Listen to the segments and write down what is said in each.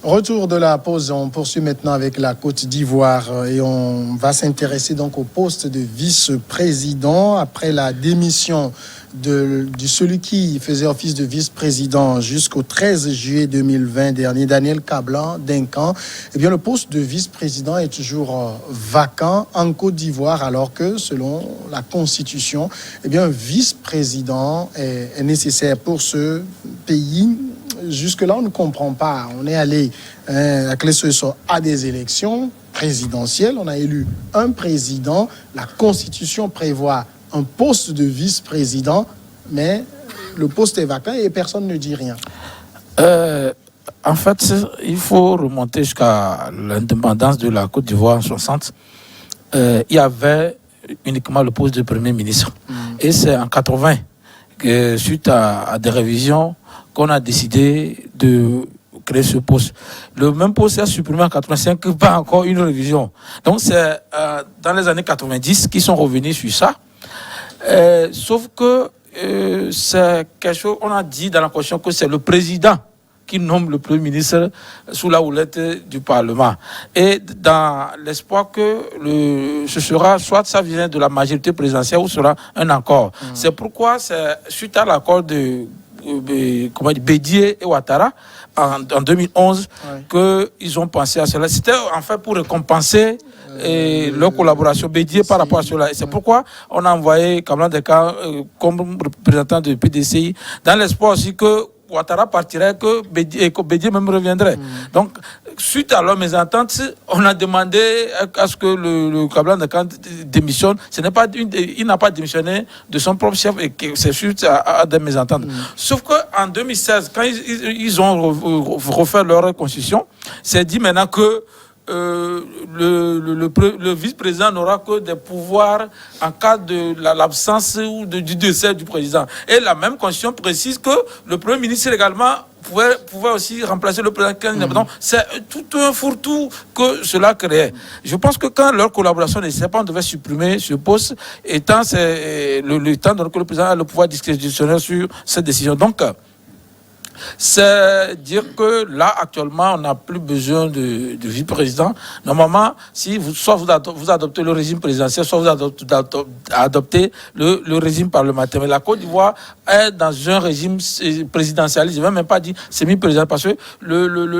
Retour de la pause, on poursuit maintenant avec la Côte d'Ivoire et on va s'intéresser donc au poste de vice-président après la démission de celui qui faisait office de vice-président jusqu'au 13 juillet 2020 dernier, Daniel Kablan d'Incan. Eh bien, le poste de vice-président est toujours vacant en Côte d'Ivoire, alors que, selon la Constitution, eh bien, un vice-président est nécessaire pour ce pays. Jusque-là, on ne comprend pas. On est allé à des élections présidentielles. On a élu un président. La Constitution prévoit un poste de vice-président, mais le poste est vacant et personne ne dit rien. En fait, il faut remonter jusqu'à l'indépendance de la Côte d'Ivoire en 60. Il y avait uniquement le poste de Premier ministre. Et c'est en 80 que, suite à des révisions, qu'on a décidé de créer ce poste. Le même poste est supprimé en 85, pas encore une révision. Donc c'est dans les années 90 qu'ils sont revenus sur ça. Sauf que c'est quelque chose, on a dit dans la Constitution que c'est le président qui nomme le Premier ministre sous la houlette du Parlement. Et dans l'espoir que ce sera, soit ça vient de la majorité présidentielle ou sera un accord. C'est pourquoi c'est suite à l'accord de Bédié et Ouattara en 2011 qu'ils ont pensé à cela. C'était en fait pour récompenser leur collaboration Bédié par rapport à cela. Et c'est pourquoi on a envoyé Kablan d'Incan comme représentant de PDCI dans l'espoir aussi que Ouattara partirait, que Bédié même reviendrait. Donc, suite à leur mésentente, on a demandé à ce que le Kablan d'Incan démissionne. Il n'a pas démissionné de son propre chef et que c'est suite à des mésententes. Sauf qu'en 2016, quand ils ont refait leur constitution, c'est dit maintenant que le vice-président n'aura que des pouvoirs en cas de l'absence ou du décès du président. Et la même constitution précise que le Premier ministre également pouvait aussi remplacer le président. Donc, c'est tout un fourre-tout que cela créait. Je pense que quand leur collaboration ne s'est pas, on devait supprimer ce poste, étant c'est le temps que le président a le pouvoir discrétionnaire sur cette décision. Donc, c'est dire que là, actuellement, on n'a plus besoin de vice-président. Normalement, si soit vous adoptez le régime présidentiel, soit vous adoptez le régime parlementaire. Mais la Côte d'Ivoire est dans un régime présidentialiste. Je ne vais même pas dire semi-présidentiel, parce que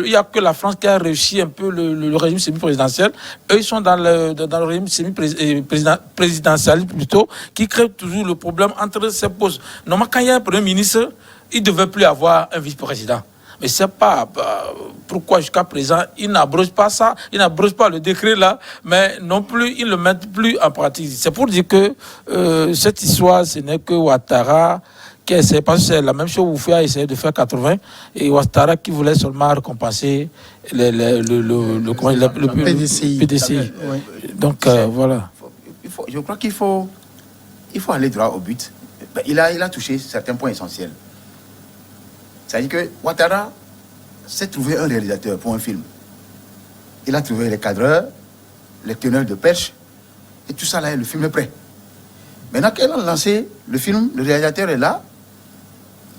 il n'y a que la France qui a réussi un peu le régime semi-présidentiel. Eux, ils sont dans le régime semi-présidentialiste plutôt, qui crée toujours le problème entre ces postes. Normalement, quand il y a un Premier ministre, il ne devait plus avoir un vice-président. Mais c'est pas pourquoi jusqu'à présent, ils n'abrogent pas ça, ils n'abrogent pas le décret là, mais non plus, ils ne le mettent plus en pratique. C'est pour dire que cette histoire, ce n'est que Ouattara qui essaie, parce que c'est la même chose que vous a essayé de faire 80, et Ouattara qui voulait seulement récompenser le PDCI. Oui. Donc voilà. Je crois qu'il faut aller droit au but. Il a touché certains points essentiels. C'est-à-dire que Ouattara s'est trouvé un réalisateur pour un film. Il a trouvé les cadreurs, les teneurs de perche, et tout ça là, le film est prêt. Maintenant qu'elle a lancé le film, le réalisateur est là,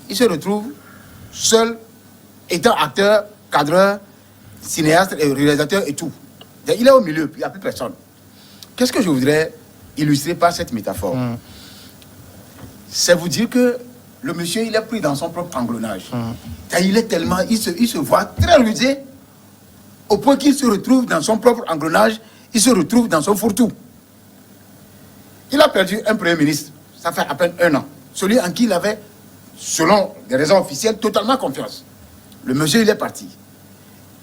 il se retrouve seul, étant acteur, cadreur, cinéaste, et réalisateur et tout. Il est au milieu, il n'y a plus personne. Qu'est-ce que je voudrais illustrer par cette métaphore? C'est vous dire que le monsieur, il est pris dans son propre engrenage. Il est tellement, il se voit très rusé, au point qu'il se retrouve dans son propre engrenage, il se retrouve dans son fourre-tout. Il a perdu un Premier ministre, ça fait à peine 1 an. Celui en qui il avait, selon des raisons officielles, totalement confiance. Le monsieur, il est parti.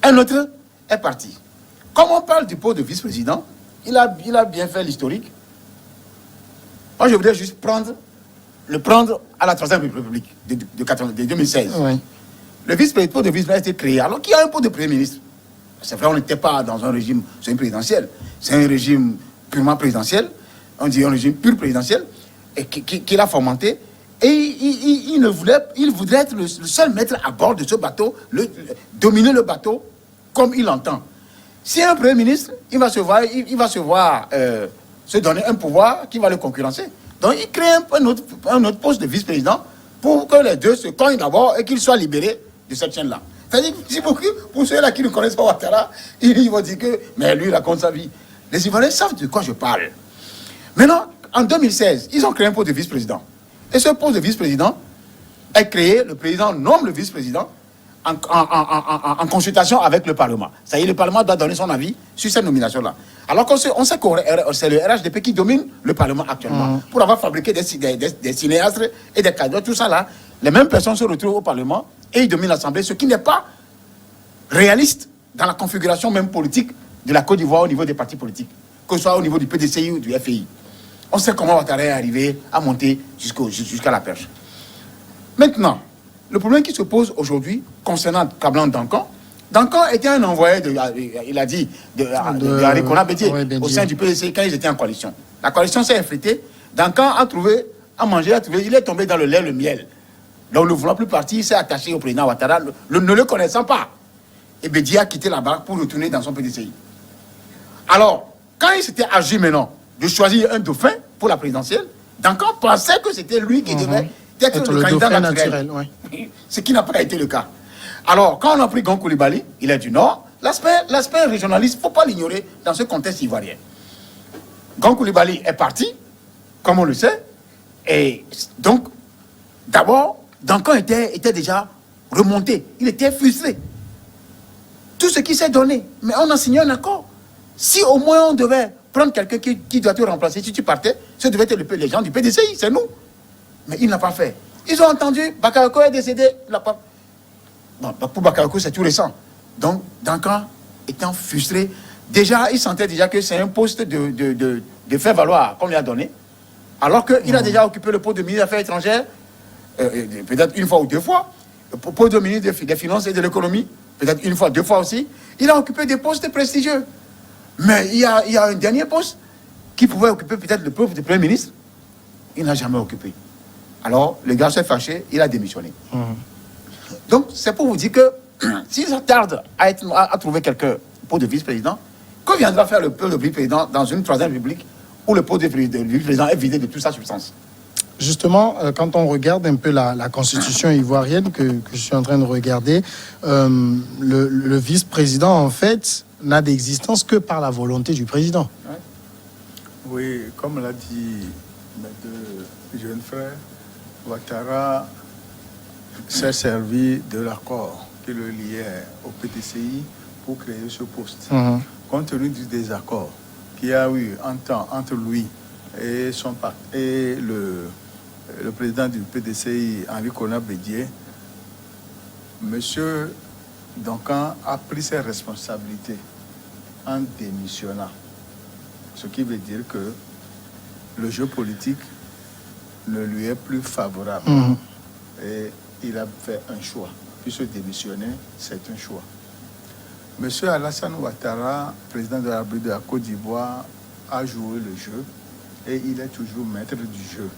Un autre est parti. Comme on parle du poste de vice-président, il a bien fait l'historique. Moi, je voudrais juste le prendre à la Troisième République de 2016. Oui. Le vice-président de vice-président a été créé alors qu'il y a un poste de Premier ministre. C'est vrai, on n'était pas dans un régime présidentiel. C'est un régime purement présidentiel. On dit un régime pur présidentiel et qu'il a fomenté. Et il voudrait être le seul maître à bord de ce bateau, dominer le bateau comme il l'entend. Si un Premier ministre, il va se voir se donner un pouvoir qui va le concurrencer. Donc, il crée un autre poste de vice-président pour que les deux se cognent d'abord et qu'ils soient libérés de cette chaîne-là. C'est-à-dire, pour ceux-là qui ne connaissent pas Ouattara, ils vont dire que, mais lui, il raconte sa vie. Les Ivoiriens savent de quoi je parle. Maintenant, en 2016, ils ont créé un poste de vice-président. Et ce poste de vice-président est créé, le président nomme le vice-président en consultation avec le Parlement. Ça y est, le Parlement doit donner son avis sur cette nomination-là. Alors qu'on sait que c'est le RHDP qui domine le Parlement actuellement. Pour avoir fabriqué des cinéastes et des cadres, tout ça là, les mêmes personnes se retrouvent au Parlement et ils dominent l'Assemblée, ce qui n'est pas réaliste dans la configuration même politique de la Côte d'Ivoire au niveau des partis politiques, que ce soit au niveau du PDCI ou du FI. On sait comment Ouattara est arrivé à monter jusqu'à la perche. Maintenant, le problème qui se pose aujourd'hui concernant Kablan Dankan, Dankan était un envoyé, il a dit, de Henri Konan Bédié, au sein du PDCI quand ils étaient en coalition. La coalition s'est effritée. Dankan a trouvé, à manger, il est tombé dans le lait, le miel. Donc, ne voulant plus partir, il s'est attaché au président Ouattara, ne le connaissant pas. Et Bédié a quitté la barque pour retourner dans son PDCI. Alors, quand il s'était agi maintenant de choisir un dauphin pour la présidentielle, Dankan pensait que c'était lui qui devait être le candidat naturel. Ce qui n'a pas été le cas. Alors, quand on a pris Gon Coulibaly, il est du Nord, l'aspect régionaliste, il ne faut pas l'ignorer dans ce contexte ivoirien. Gon Coulibaly est parti, comme on le sait, et donc, d'abord, Dankan était déjà remonté, il était frustré. Tout ce qui s'est donné, mais on a signé un accord. Si au moins on devait prendre quelqu'un qui doit te remplacer, si tu partais, ce devait être les gens du PDCI, c'est nous. Mais il n'a pas fait. Ils ont entendu, Bakayoko est décédé. Bon, pour Bakayoko, c'est tout récent. Donc, Dankan étant frustré, déjà, il sentait déjà que c'est un poste de faire valoir qu'on lui a donné. Alors qu'il a déjà occupé le poste de ministre des Affaires étrangères, peut-être une fois ou deux fois, le poste de ministre des Finances et de l'Économie, peut-être une fois, deux fois aussi. Il a occupé des postes prestigieux. Mais il y a un dernier poste qui pouvait occuper peut-être le poste de Premier ministre. Il n'a jamais occupé. Alors, le gars s'est fâché, il a démissionné. Donc, c'est pour vous dire que s'ils s'attardent à trouver quelqu'un pour de vice-président, que viendra faire le poste de vice-président dans une troisième république où le poste de vice-président est vidé de toute sa substance? Justement, quand on regarde un peu la constitution ivoirienne que je suis en train de regarder, le vice-président, en fait, n'a d'existence que par la volonté du président. Oui, comme l'a dit mes deux jeunes frères, Ouattara s'est servi de l'accord qui le liait au PDCI pour créer ce poste. Compte tenu du désaccord qu'il y a eu entre lui et son parti et le président du PDCI, Henri Konan Bédié, monsieur Dankan a pris ses responsabilités en démissionnant. Ce qui veut dire que le jeu politique ne lui est plus favorable. Et il a fait un choix. Puisque démissionner, c'est un choix. Monsieur Alassane Ouattara, président de la République de la Côte d'Ivoire, a joué le jeu et il est toujours maître du jeu.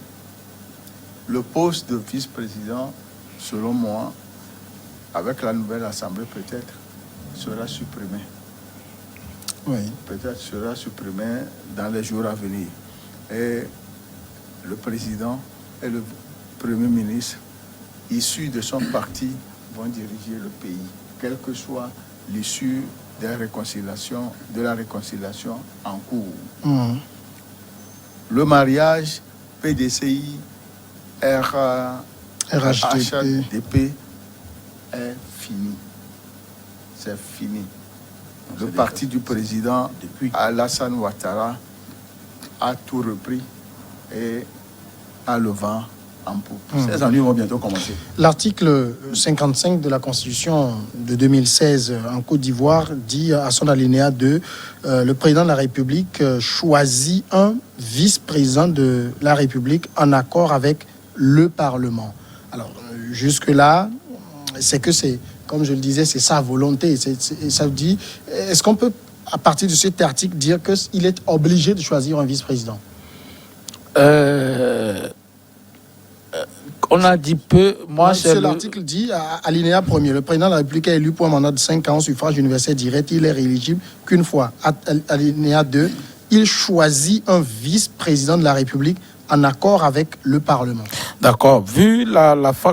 Le poste de vice-président, selon moi, avec la nouvelle assemblée peut-être, sera supprimé. Oui. Peut-être sera supprimé dans les jours à venir. Et le président et le premier ministre, issus de son parti, vont diriger le pays, quelle que soit l'issue de la réconciliation en cours. Le mariage PDCI RHDP est fini. C'est fini. Le parti du président Alassane Ouattara a tout repris et a le vent en poupe. Ces ennuis vont bientôt commencer. L'article 55 de la Constitution de 2016 en Côte d'Ivoire dit à son alinéa 2, le président de la République choisit un vice-président de la République en accord avec le Parlement. Alors, jusque-là, c'est que c'est, comme je le disais, c'est sa volonté. Ça dit, est-ce qu'on peut, à partir de cet article, dire qu'il est obligé de choisir un vice-président? On a dit peu. Moi, c'est l'article dit, alinéa 1er, le président de la République est élu pour un mandat de 5 ans, suffrage universel direct, il est rééligible qu'une fois. Alinéa 2, il choisit un vice-président de la République en accord avec le Parlement. D'accord. Vu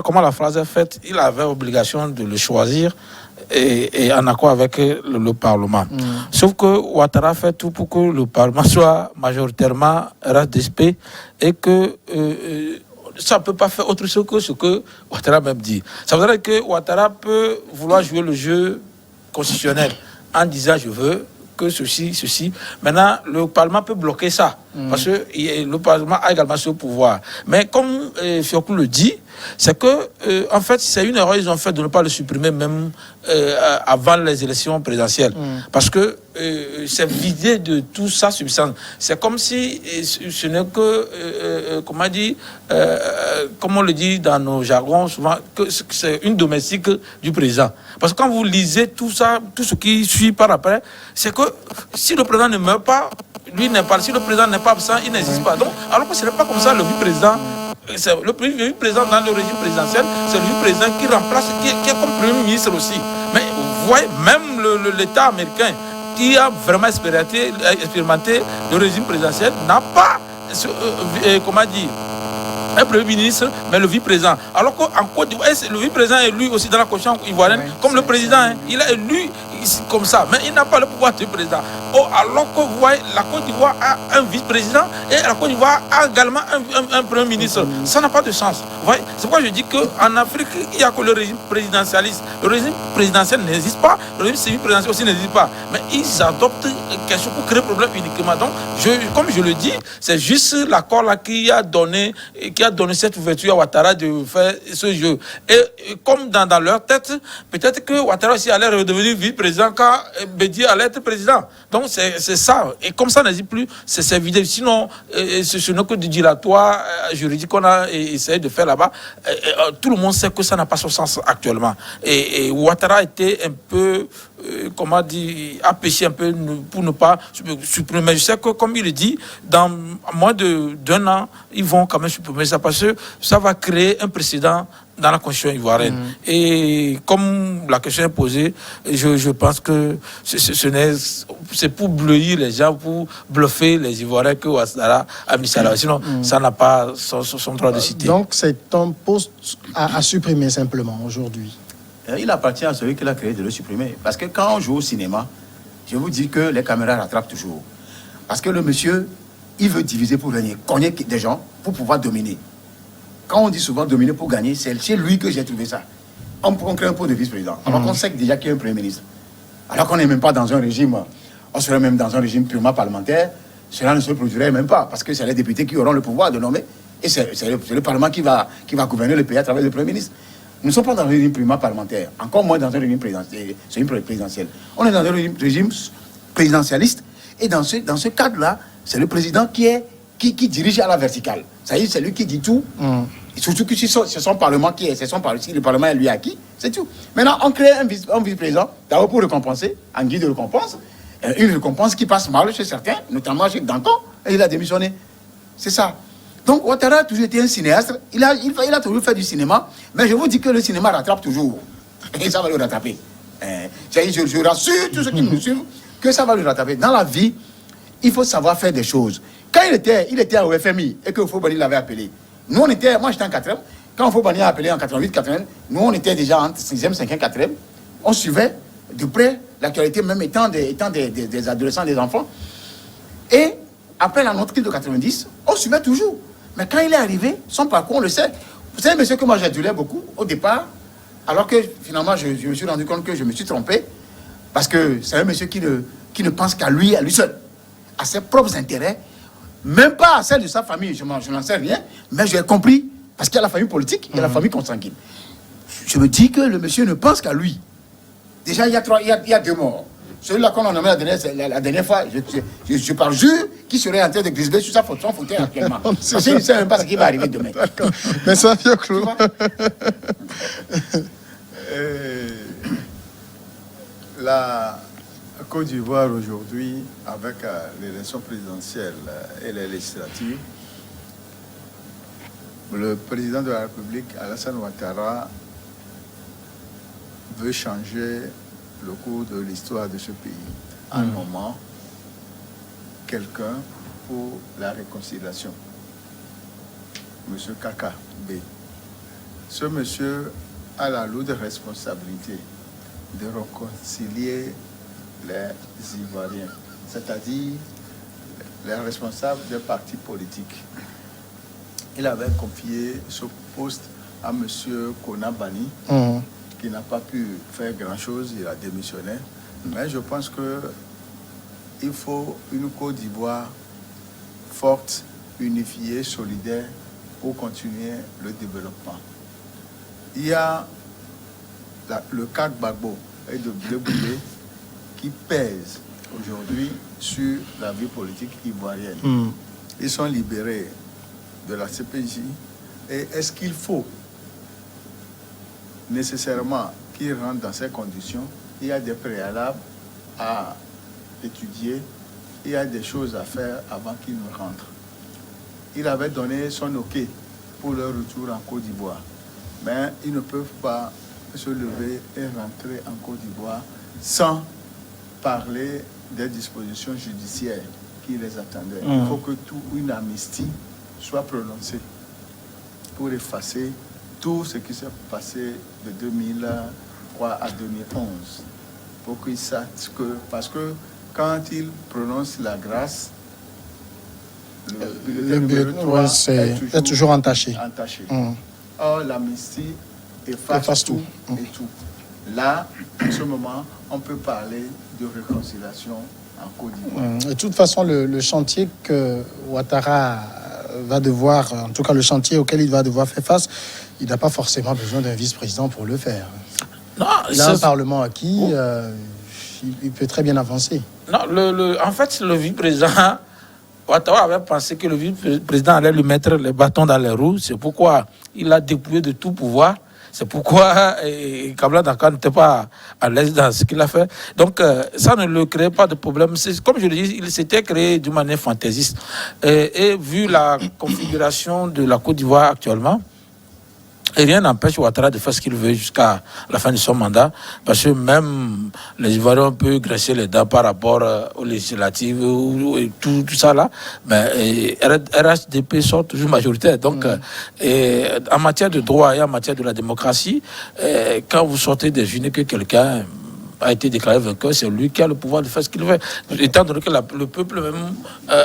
comment la phrase est faite, il avait obligation de le choisir et en accord avec le Parlement. Sauf que Ouattara fait tout pour que le Parlement soit majoritairement RHDP et que ça ne peut pas faire autre chose que ce que Ouattara même dit. Ça veut dire que Ouattara peut vouloir jouer le jeu constitutionnel en disant je veux que ceci. Maintenant, le Parlement peut bloquer ça parce que le Parlement a également ce pouvoir. Mais comme Fiocou le dit, c'est que en fait, c'est une erreur ils ont fait de ne pas le supprimer même avant les élections présidentielles. Parce que c'est vidé de toute sa substance. C'est comme si ce n'est que, comment dire, comme on le dit dans nos jargons souvent, que c'est une domestique du président. Parce que quand vous lisez tout ça, tout ce qui suit par après, c'est que si le président ne meurt pas, lui n'est pas. Si le président n'est pas absent, il n'existe pas. Donc, alors que ce n'est pas comme ça le vice-président. Le vice-président dans le régime présidentiel, c'est le vice-président qui remplace, qui est comme premier ministre aussi. Mais vous voyez, même l'État américain qui a vraiment expérimenté le régime présidentiel n'a pas, comment dire, un premier ministre, mais le vice-président. Alors qu'en Côte d'Ivoire, le vice-président est élu aussi dans la Constitution ivoirienne, comme le président. Hein, il est élu comme ça, mais il n'a pas le pouvoir de président. Alors que vous voyez, la Côte d'Ivoire a un vice-président et la Côte d'Ivoire a également un premier ministre. Ça n'a pas de sens. Vous voyez, c'est pourquoi je dis qu'en Afrique, il n'y a que le régime présidentialiste. Le régime présidentiel n'existe pas, le régime semi-présidentiel aussi n'existe pas. Mais ils adoptent quelque chose pour créer problème uniquement. Donc, comme je le dis, c'est juste l'accord là qui a donné cette ouverture à Ouattara de faire ce jeu. Et comme dans leur tête, peut-être que Ouattara aussi allait redevenir vice-président quand Bédié allait être président. Donc c'est ça. Et comme ça n'existe plus, c'est vidé. Sinon, ce n'est que du dilatoire juridique qu'on a essayé de faire là-bas. Tout le monde sait que ça n'a pas son sens actuellement. Et Ouattara était un peu, comment dire, a péché un peu pour ne pas supprimer. Mais je sais que, comme il le dit, dans moins d'un an, ils vont quand même supprimer ça parce que ça va créer un précédent dans la Constitution ivoirienne. Et comme la question est posée, je pense que c'est pour bleuir les gens, pour bluffer les Ivoiriens que Ouattara a mis ça là. Sinon, ça n'a pas son droit de citer. Donc, c'est un poste à supprimer simplement aujourd'hui. Il appartient à celui qui l'a créé de le supprimer. Parce que quand on joue au cinéma, je vous dis que les caméras rattrapent toujours. Parce que le monsieur, il veut diviser pour gagner, cogner des gens pour pouvoir dominer. Quand on dit souvent dominer pour gagner, c'est chez lui que j'ai trouvé ça. On crée un poste de vice-président. Alors qu'on sait déjà qu'il y a un premier ministre. Alors qu'on n'est même pas dans un régime, on serait même dans un régime purement parlementaire, cela ne se produirait même pas. Parce que c'est les députés qui auront le pouvoir de nommer. Et c'est le Parlement qui va gouverner le pays à travers le premier ministre. Nous ne sommes pas dans un régime purement parlementaire, encore moins dans un régime présidentiel. On est dans un régime présidentialiste. Et dans ce cadre-là, c'est le président qui dirige à la verticale. Ça y est, c'est lui qui dit tout. Et surtout que c'est son Parlement qui est, si le Parlement est lui acquis, c'est tout. Maintenant, on crée un vice-président, d'abord pour récompenser, en guise de récompense, une récompense qui passe mal chez certains, notamment chez Danton, et il a démissionné. C'est ça. Donc, Ouattara a toujours été un cinéaste, il a toujours fait du cinéma, mais je vous dis que le cinéma rattrape toujours. Et ça va le rattraper. Je rassure tous ceux qui nous suivent que ça va le rattraper. Dans la vie, il faut savoir faire des choses. Quand il était au FMI et que Fobani l'avait appelé, moi j'étais en 4e, quand Fobani a appelé en 88, 80, nous on était déjà en 6e, 5e, 4e, on suivait de près l'actualité, même étant des adolescents, des enfants. Et après la note de 90, on suivait toujours. Mais quand il est arrivé, son parcours, on le sait. Vous savez, monsieur, que moi j'adulais beaucoup au départ, alors que finalement je me suis rendu compte que je me suis trompé, parce que c'est un monsieur qui ne pense qu'à lui seul, à ses propres intérêts, même pas à celle de sa famille, je n'en sais rien, mais j'ai compris, parce qu'il y a la famille politique et la famille consanguine. Je me dis que le monsieur ne pense qu'à lui. Déjà, il y a 2 morts. Celui-là qu'on a nommé la dernière fois, je parle jure qu'il serait en train de griser sur son fauteuil actuellement. Parce qu'il ne sait même pas ce qui va arriver demain. Mais ça, Fioclo. La Côte d'Ivoire aujourd'hui, avec l'élection présidentielle et les législatives, le président de la République, Alassane Ouattara, veut changer le cours de l'histoire de ce pays en nommant quelqu'un pour la réconciliation, M. Kaka B. Ce monsieur a la lourde responsabilité de réconcilier les Ivoiriens, c'est-à-dire les responsables des partis politiques. Il avait confié ce poste à M. Konabani, qui n'a pas pu faire grand-chose, il a démissionné. Mais je pense qu'il faut une Côte d'Ivoire forte, unifiée, solidaire, pour continuer le développement. Il y a le cas Gbagbo et de Blé qui pèsent aujourd'hui sur la vie politique ivoirienne. Ils sont libérés de la CPJ. Et est-ce qu'il faut nécessairement qu'ils rentrent dans ces conditions? Il y a des préalables à étudier, il y a des choses à faire avant qu'ils ne rentrent. Il avait donné son OK pour leur retour en Côte d'Ivoire. Mais ils ne peuvent pas se lever et rentrer en Côte d'Ivoire sans parler des dispositions judiciaires qui les attendaient. Il faut que une amnistie soit prononcée pour effacer tout ce qui s'est passé de 2003 à 2011. Pour qu'ils sachent que... Parce que quand ils prononcent la grâce, le bulletin est toujours entaché. Or, l'amnistie efface tout et tout. Là, en ce moment, on peut parler de réconciliation en Côte d'Ivoire. De toute façon, le chantier que Ouattara va devoir, en tout cas le chantier auquel il va devoir faire face, il n'a pas forcément besoin d'un vice-président pour le faire. Non, il a un parlement acquis, il peut très bien avancer. Non, en fait, le vice-président, Ouattara avait pensé que le vice-président allait lui mettre les bâtons dans les roues. C'est pourquoi il a dépouillé de tout pouvoir. C'est pourquoi Kabila Danka n'était pas à l'aise dans ce qu'il a fait. Donc, ça ne le crée pas de problème. Comme je le dis, il s'était créé d'une manière fantaisiste. Et vu la configuration de la Côte d'Ivoire actuellement, et rien n'empêche Ouattara de faire ce qu'il veut jusqu'à la fin de son mandat, parce que même les Ivoiriens peuvent graisser les dents par rapport aux législatives et tout ça là, mais RHDP sont toujours majoritaires. Donc, en matière de droit et en matière de la démocratie, quand vous sortez des urnes que quelqu'un a été déclaré vainqueur, c'est lui qui a le pouvoir de faire ce qu'il veut. Étant donné que le peuple même,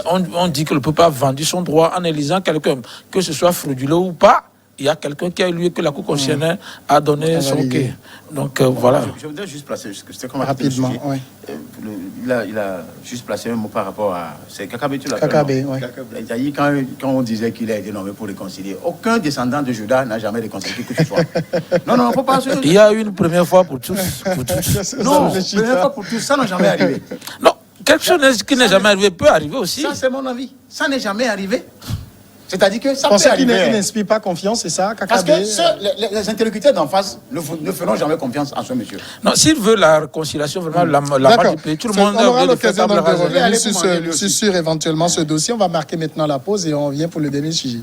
on dit que le peuple a vendu son droit en élisant quelqu'un, que ce soit frauduleux ou pas. Il y a quelqu'un qui a élu que la Cour constitutionnelle a donné son OK. Donc voilà. Je voudrais juste placer, c'était comme rapidement. Oui. Il a juste placé un mot par rapport à. C'est Kakabé, tu l'as fait. Kakabé, oui. Quand on disait qu'il a été nommé pour réconcilier, aucun descendant de Judas n'a jamais réconcilié que ce soit. Non, il ne faut pas. Il y a une première fois pour tous. Non, première fois pour tous, ça n'a jamais arrivé. Non, quelque chose qui n'est jamais arrivé peut arriver aussi. Ça, c'est mon avis. Ça n'est jamais arrivé. C'est-à-dire que ça peut arriver. Qui n'inspire pas confiance, c'est ça, Kakabé? Parce que les interlocuteurs d'en face ne feront jamais confiance en ce monsieur. Non, s'il veut la réconciliation, vraiment, la marche du pays, tout le monde on aura l'occasion de revenir sur sur éventuellement ce dossier. On va marquer maintenant la pause et on revient pour le dernier sujet.